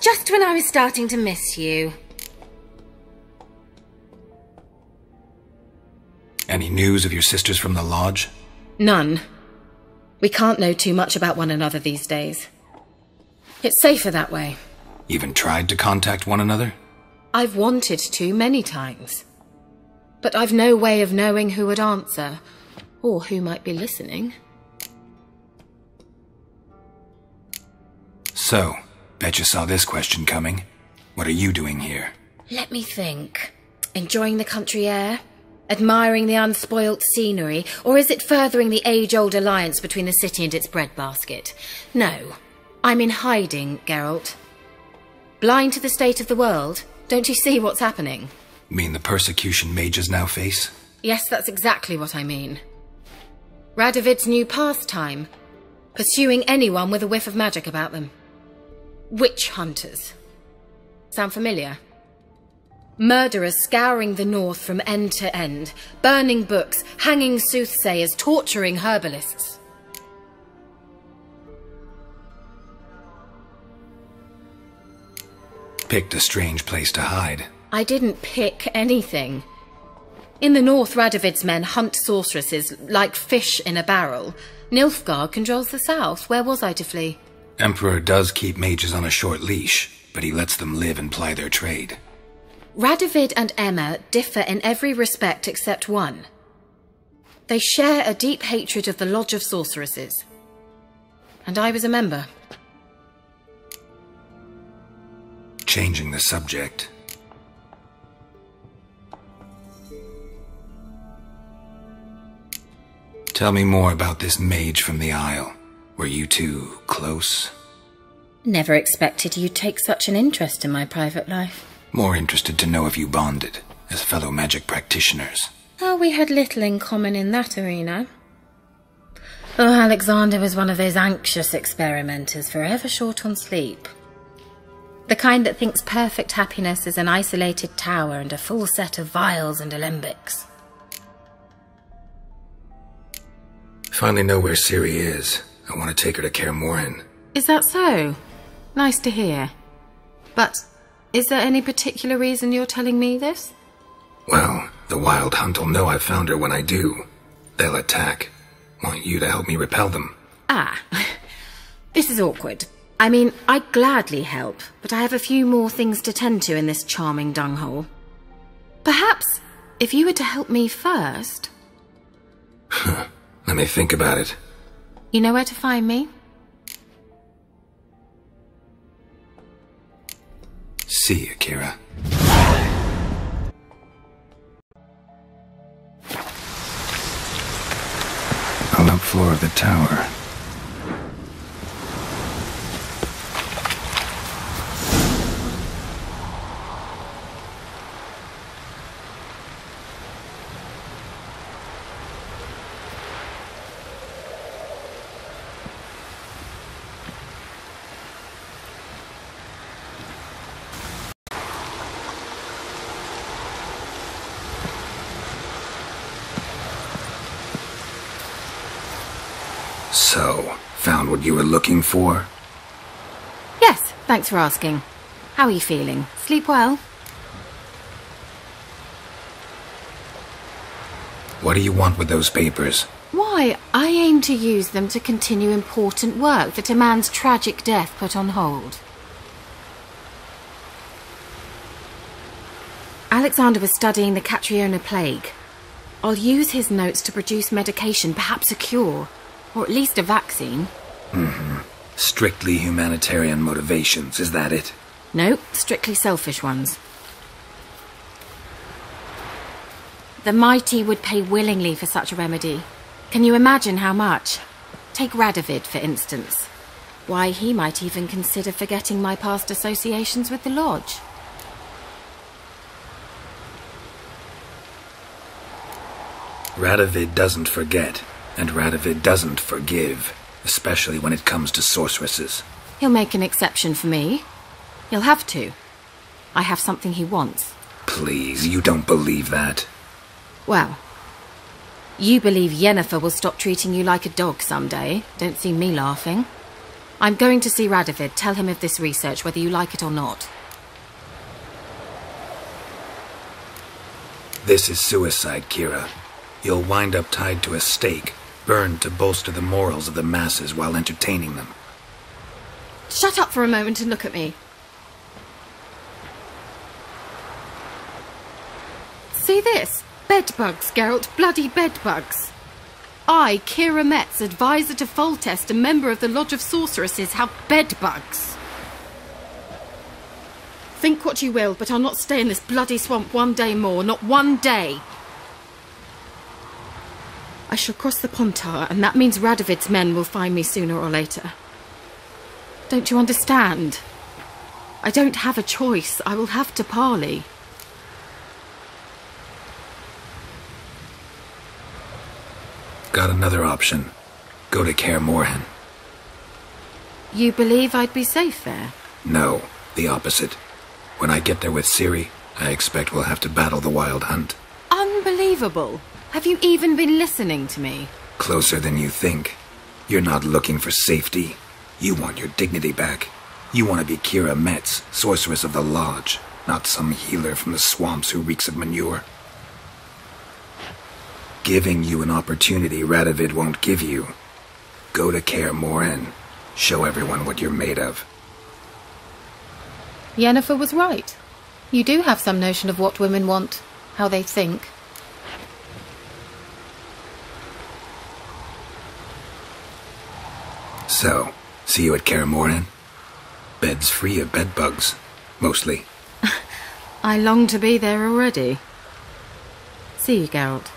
just when I was starting to miss you. Any news of your sisters from the lodge? None. We can't know too much about one another these days. It's safer that way. Even tried to contact one another? I've wanted to many times. But I've no way of knowing who would answer, or who might be listening. So, bet you saw this question coming. What are you doing here? Let me think. Enjoying the country air? Admiring the unspoilt scenery? Or is it furthering the age-old alliance between the city and its breadbasket? No. I'm in hiding, Geralt. Blind to the state of the world? Don't you see what's happening? Mean the persecution mages now face? Yes, that's exactly what I mean. Radovid's new pastime. Pursuing anyone with a whiff of magic about them. Witch hunters. Sound familiar? Murderers scouring the north from end to end, burning books, hanging soothsayers, torturing herbalists. Picked a strange place to hide. I didn't pick anything. In the north, Radovid's men hunt sorceresses like fish in a barrel. Nilfgaard controls the south. Where was I to flee? Emperor does keep mages on a short leash, but he lets them live and ply their trade. Radovid and Emma differ in every respect except one. They share a deep hatred of the Lodge of Sorceresses. And I was a member. Changing the subject. Tell me more about this mage from the Isle. Were you two close? Never expected you'd take such an interest in my private life. More interested to know if you bonded, as fellow magic practitioners. Oh, we had little in common in that arena. Oh, Alexander was one of those anxious experimenters, forever short on sleep. The kind that thinks perfect happiness is an isolated tower and a full set of vials and alembics. Finally know where Ciri is. I want to take her to Kaer Morhen. Is that so? Nice to hear. But is there any particular reason you're telling me this? Well, the Wild Hunt will know I've found her when I do. They'll attack. Want you to help me repel them. Ah, this is awkward. I mean, I'd gladly help, but I have a few more things to tend to in this charming dunghole. Perhaps, if you were to help me first... Let me think about it. You know where to find me? See you, Keira. On the floor of the tower. So, found what you were looking for? Yes, thanks for asking. How are you feeling? Sleep well? What do you want with those papers? Why, I aim to use them to continue important work that a man's tragic death put on hold. Alexander was studying the Catriona plague. I'll use his notes to produce medication, perhaps a cure. Or at least a vaccine. Strictly humanitarian motivations, is that it? No, strictly selfish ones. The mighty would pay willingly for such a remedy. Can you imagine how much? Take Radovid, for instance. Why, he might even consider forgetting my past associations with the Lodge. Radovid doesn't forget. And Radovid doesn't forgive, especially when it comes to sorceresses. He'll make an exception for me. He'll have to. I have something he wants. Please, you don't believe that. Well, you believe Yennefer will stop treating you like a dog someday. Don't see me laughing. I'm going to see Radovid. Tell him of this research, whether you like it or not. This is suicide, Keira. You'll wind up tied to a stake, burned to bolster the morals of the masses while entertaining them. Shut up for a moment and look at me. See this? Bedbugs, Geralt. Bloody bedbugs. I, Keira Metz, advisor to Foltest, a member of the Lodge of Sorceresses, have bedbugs. Think what you will, but I'll not stay in this bloody swamp one day more. Not one day. I shall cross the Pontar, and that means Radovid's men will find me sooner or later. Don't you understand? I don't have a choice. I will have to parley. Got another option. Go to Kaer Morhen. You believe I'd be safe there? No, the opposite. When I get there with Ciri, I expect we'll have to battle the Wild Hunt. Unbelievable. Have you even been listening to me? Closer than you think. You're not looking for safety. You want your dignity back. You want to be Keira Metz, sorceress of the Lodge, not some healer from the swamps who reeks of manure. Giving you an opportunity Radovid won't give you. Go to Kaer Morhen. Show everyone what you're made of. Yennefer was right. You do have some notion of what women want, how they think. So, see you at Kaer Morhen? Beds free of bedbugs, mostly. I long to be there already. See you, Geralt.